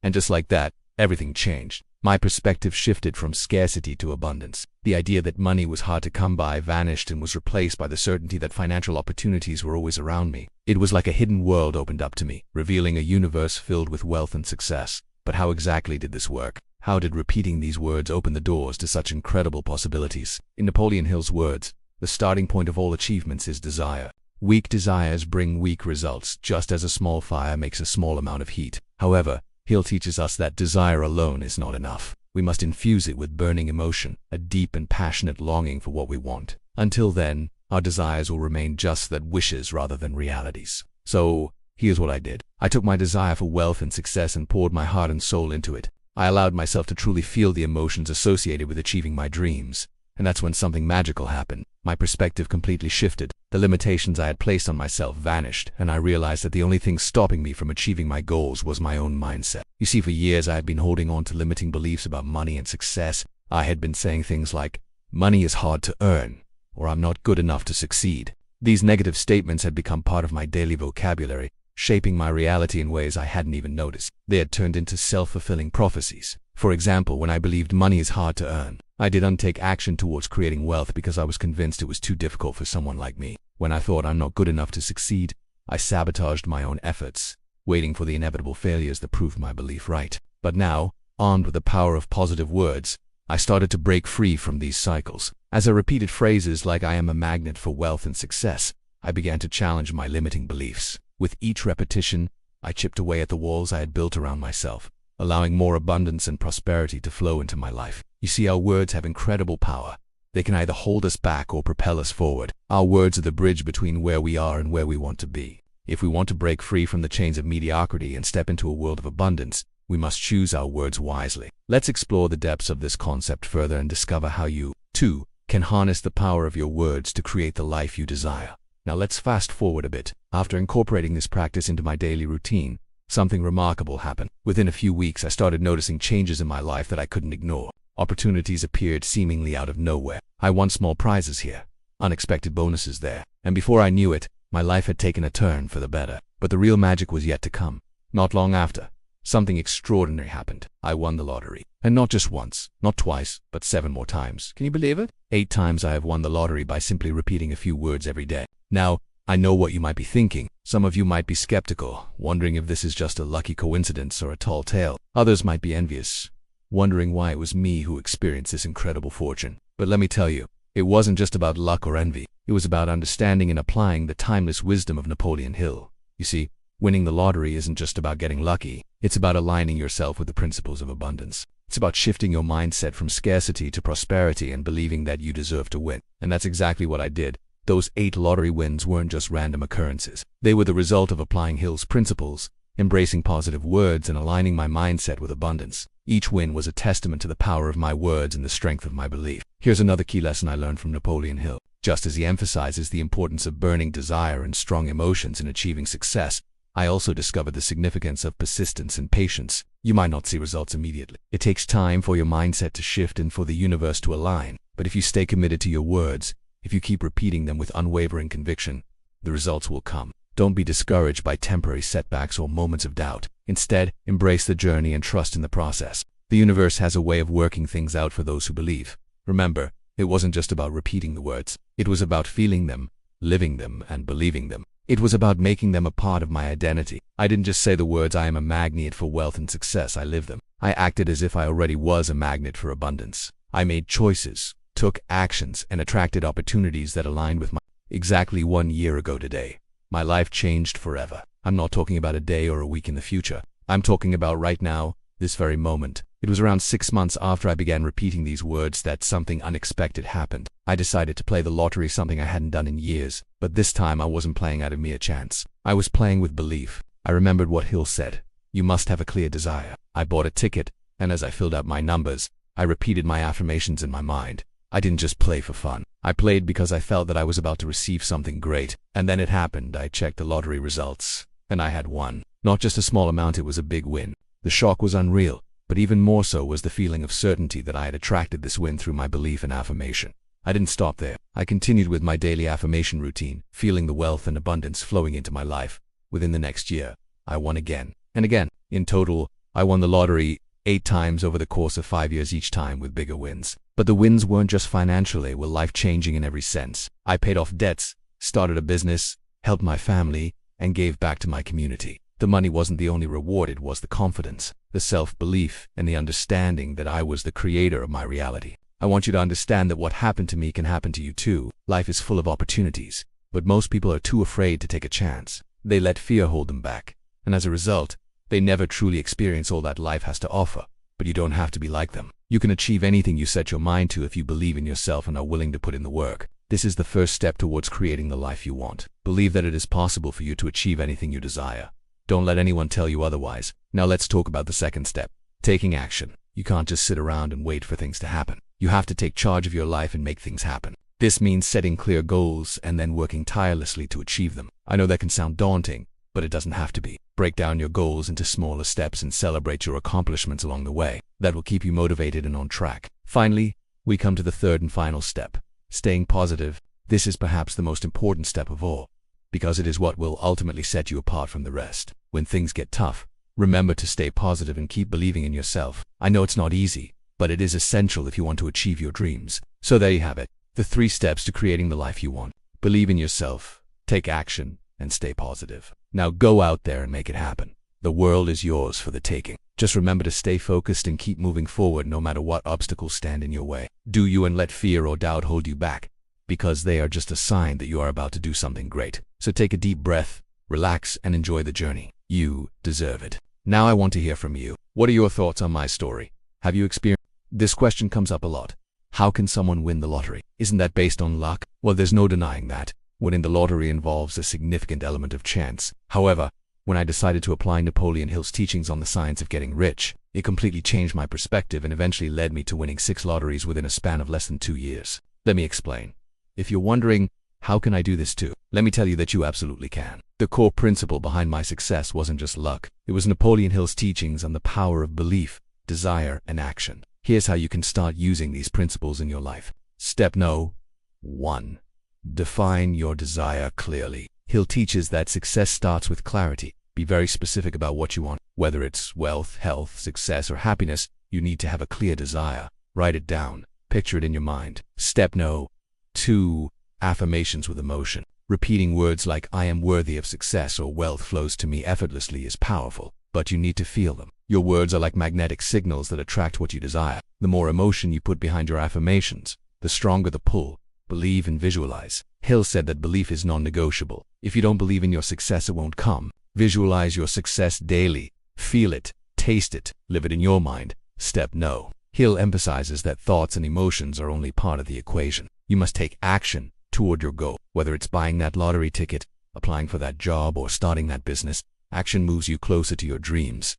And just like that, everything changed. My perspective shifted from scarcity to abundance. The idea that money was hard to come by vanished and was replaced by the certainty that financial opportunities were always around me. It was like a hidden world opened up to me, revealing a universe filled with wealth and success. But how exactly did this work? How did repeating these words open the doors to such incredible possibilities? In Napoleon Hill's words, the starting point of all achievements is desire. Weak desires bring weak results, just as a small fire makes a small amount of heat. However, Hill teaches us that desire alone is not enough. We must infuse it with burning emotion, a deep and passionate longing for what we want. Until then, our desires will remain just that, wishes rather than realities. So, here's what I did. I took my desire for wealth and success and poured my heart and soul into it. I allowed myself to truly feel the emotions associated with achieving my dreams. And that's when something magical happened. My perspective completely shifted. The limitations I had placed on myself vanished, and I realized that the only thing stopping me from achieving my goals was my own mindset. You see, for years I had been holding on to limiting beliefs about money and success. I had been saying things like, money is hard to earn, or I'm not good enough to succeed. These negative statements had become part of my daily vocabulary, shaping my reality in ways I hadn't even noticed. They had turned into self-fulfilling prophecies. For example, when I believed money is hard to earn, I didn't take action towards creating wealth because I was convinced it was too difficult for someone like me. When I thought I'm not good enough to succeed, I sabotaged my own efforts, waiting for the inevitable failures that proved my belief right. But now, armed with the power of positive words, I started to break free from these cycles. As I repeated phrases like I am a magnet for wealth and success, I began to challenge my limiting beliefs. With each repetition, I chipped away at the walls I had built around myself, allowing more abundance and prosperity to flow into my life. You see, our words have incredible power. They can either hold us back or propel us forward. Our words are the bridge between where we are and where we want to be. If we want to break free from the chains of mediocrity and step into a world of abundance, we must choose our words wisely. Let's explore the depths of this concept further and discover how you, too, can harness the power of your words to create the life you desire. Now let's fast forward a bit. After incorporating this practice into my daily routine, something remarkable happened. Within a few weeks, I started noticing changes in my life that I couldn't ignore. Opportunities appeared seemingly out of nowhere. I won small prizes here, unexpected bonuses there, and before I knew it, my life had taken a turn for the better. But the real magic was yet to come. Not long after, something extraordinary happened. I won the lottery. And not just once, not twice, but 7 more times. Can you believe it? 8 times I have won the lottery by simply repeating a few words every day. Now, I know what you might be thinking. Some of you might be skeptical, wondering if this is just a lucky coincidence or a tall tale. Others might be envious, wondering why it was me who experienced this incredible fortune. But let me tell you, it wasn't just about luck or envy. It was about understanding and applying the timeless wisdom of Napoleon Hill. You see, winning the lottery isn't just about getting lucky. It's about aligning yourself with the principles of abundance. It's about shifting your mindset from scarcity to prosperity and believing that you deserve to win. And that's exactly what I did. Those 8 lottery wins weren't just random occurrences. They were the result of applying Hill's principles, embracing positive words, and aligning my mindset with abundance. Each win was a testament to the power of my words and the strength of my belief. Here's another key lesson I learned from Napoleon Hill. Just as he emphasizes the importance of burning desire and strong emotions in achieving success, I also discovered the significance of persistence and patience. You might not see results immediately. It takes time for your mindset to shift and for the universe to align. But if you stay committed to your words, if you keep repeating them with unwavering conviction, the results will come. Don't be discouraged by temporary setbacks or moments of doubt. Instead, embrace the journey and trust in the process. The universe has a way of working things out for those who believe. Remember, it wasn't just about repeating the words. It was about feeling them, living them, and believing them. It was about making them a part of my identity. I didn't just say the words, I am a magnet for wealth and success. I lived them. I acted as if I already was a magnet for abundance. I made choices, took actions, and attracted opportunities that aligned with my. Exactly 1 year ago today, my life changed forever. I'm not talking about a day or a week in the future. I'm talking about right now, this very moment. It was around 6 months after I began repeating these words that something unexpected happened. I decided to play the lottery, something I hadn't done in years. But this time I wasn't playing out of mere chance. I was playing with belief. I remembered what Hill said. You must have a clear desire. I bought a ticket, and as I filled out my numbers, I repeated my affirmations in my mind. I didn't just play for fun. I played because I felt that I was about to receive something great. And then it happened. I checked the lottery results, and I had won. Not just a small amount, it was a big win. The shock was unreal, but even more so was the feeling of certainty that I had attracted this win through my belief and affirmation. I didn't stop there. I continued with my daily affirmation routine, feeling the wealth and abundance flowing into my life. Within the next year, I won again and again. In total, I won the lottery 8 times over the course of 5 years, each time with bigger wins. But the wins weren't just financial, they were life-changing in every sense. I paid off debts, started a business, helped my family, and gave back to my community. The money wasn't the only reward, it was the confidence, the self-belief, and the understanding that I was the creator of my reality. I want you to understand that what happened to me can happen to you too. Life is full of opportunities, but most people are too afraid to take a chance. They let fear hold them back, and as a result, they never truly experience all that life has to offer. But you don't have to be like them. You can achieve anything you set your mind to if you believe in yourself and are willing to put in the work. This is the first step towards creating the life you want. Believe that it is possible for you to achieve anything you desire. Don't let anyone tell you otherwise. Now let's talk about the second step, taking action. You can't just sit around and wait for things to happen. You have to take charge of your life and make things happen. This means setting clear goals and then working tirelessly to achieve them. I know that can sound daunting, but it doesn't have to be. Break down your goals into smaller steps and celebrate your accomplishments along the way. That will keep you motivated and on track. Finally, we come to the third and final step, staying positive. This is perhaps the most important step of all, because it is what will ultimately set you apart from the rest. When things get tough, remember to stay positive and keep believing in yourself. I know it's not easy, but it is essential if you want to achieve your dreams. So there you have it, the 3 steps to creating the life you want. Believe in yourself, take action, and stay positive. Now go out there and make it happen. The world is yours for the taking. Just remember to stay focused and keep moving forward no matter what obstacles stand in your way. Do you and let fear or doubt hold you back, because they are just a sign that you are about to do something great. So take a deep breath, relax, and enjoy the journey. You deserve it. Now I want to hear from you. What are your thoughts on my story? Have you experienced? This question comes up a lot. How can someone win the lottery? Isn't that based on luck? Well, there's no denying that. Winning the lottery involves a significant element of chance. However, when I decided to apply Napoleon Hill's teachings on the science of getting rich, it completely changed my perspective and eventually led me to winning 6 lotteries within a span of less than 2 years. Let me explain. If you're wondering, how can I do this too? Let me tell you that you absolutely can. The core principle behind my success wasn't just luck. It was Napoleon Hill's teachings on the power of belief, desire, and action. Here's how you can start using these principles in your life. Step No. 1. Define your desire clearly. Hill teaches that success starts with clarity. Be very specific about what you want. Whether it's wealth, health, success, or happiness, you need to have a clear desire. Write it down. Picture it in your mind. Step No. 2. Affirmations with emotion. Repeating words like "I am worthy of success" or "wealth flows to me effortlessly" is powerful, but you need to feel them. Your words are like magnetic signals that attract what you desire. The more emotion you put behind your affirmations, the stronger the pull. Believe and visualize. Hill said that belief is non-negotiable. If you don't believe in your success, it won't come. Visualize your success daily. Feel it, taste it, live it in your mind. Step No. Hill emphasizes that thoughts and emotions are only part of the equation. You must take action toward your goal. Whether it's buying that lottery ticket, applying for that job, or starting that business, action moves you closer to your dreams.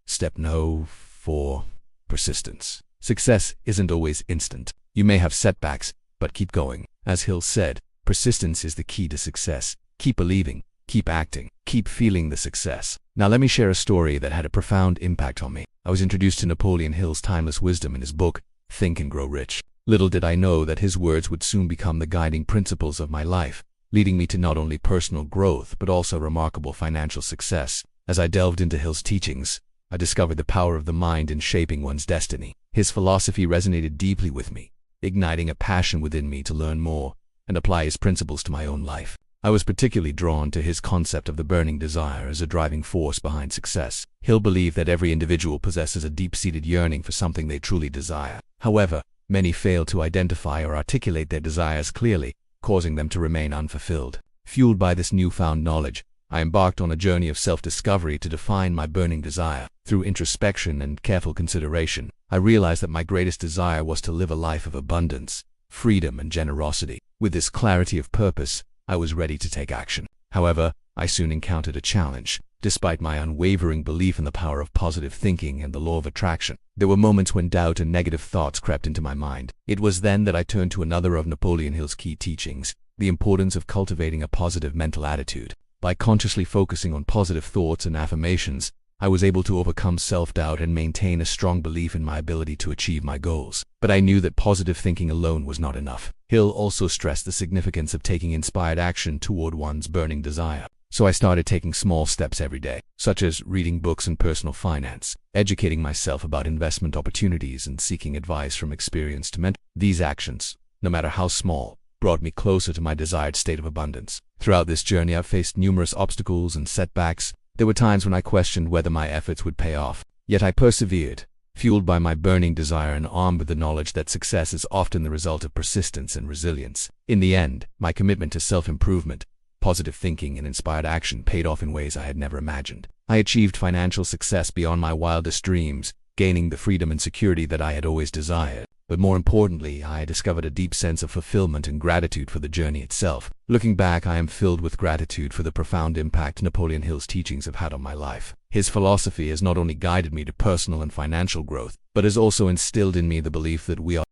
Step No. 4. Persistence. Success isn't always instant. You may have setbacks, but keep going. As Hill said, persistence is the key to success. Keep believing, keep acting, keep feeling the success. Now let me share a story that had a profound impact on me. I was introduced to Napoleon Hill's timeless wisdom in his book, Think and Grow Rich. Little did I know that his words would soon become the guiding principles of my life, leading me to not only personal growth but also remarkable financial success. As I delved into Hill's teachings, I discovered the power of the mind in shaping one's destiny. His philosophy resonated deeply with me, igniting a passion within me to learn more and apply his principles to my own life. I was particularly drawn to his concept of the burning desire as a driving force behind success. Hill believed that every individual possesses a deep-seated yearning for something they truly desire. However, many fail to identify or articulate their desires clearly, causing them to remain unfulfilled. Fueled by this newfound knowledge, I embarked on a journey of self-discovery to define my burning desire. Through introspection and careful consideration, I realized that my greatest desire was to live a life of abundance, freedom, and generosity. With this clarity of purpose, I was ready to take action. However, I soon encountered a challenge. Despite my unwavering belief in the power of positive thinking and the law of attraction, there were moments when doubt and negative thoughts crept into my mind. It was then that I turned to another of Napoleon Hill's key teachings, the importance of cultivating a positive mental attitude. By consciously focusing on positive thoughts and affirmations, I was able to overcome self-doubt and maintain a strong belief in my ability to achieve my goals. But I knew that positive thinking alone was not enough. Hill also stressed the significance of taking inspired action toward one's burning desire. So I started taking small steps every day, such as reading books in personal finance, educating myself about investment opportunities, and seeking advice from experienced mentors. These actions, no matter how small, brought me closer to my desired state of abundance. Throughout this journey, I've faced numerous obstacles and setbacks. There were times when I questioned whether my efforts would pay off. Yet I persevered, fueled by my burning desire and armed with the knowledge that success is often the result of persistence and resilience. In the end, my commitment to self-improvement, positive thinking, and inspired action paid off in ways I had never imagined. I achieved financial success beyond my wildest dreams, gaining the freedom and security that I had always desired. But more importantly, I discovered a deep sense of fulfillment and gratitude for the journey itself. Looking back, I am filled with gratitude for the profound impact Napoleon Hill's teachings have had on my life. His philosophy has not only guided me to personal and financial growth, but has also instilled in me the belief that we are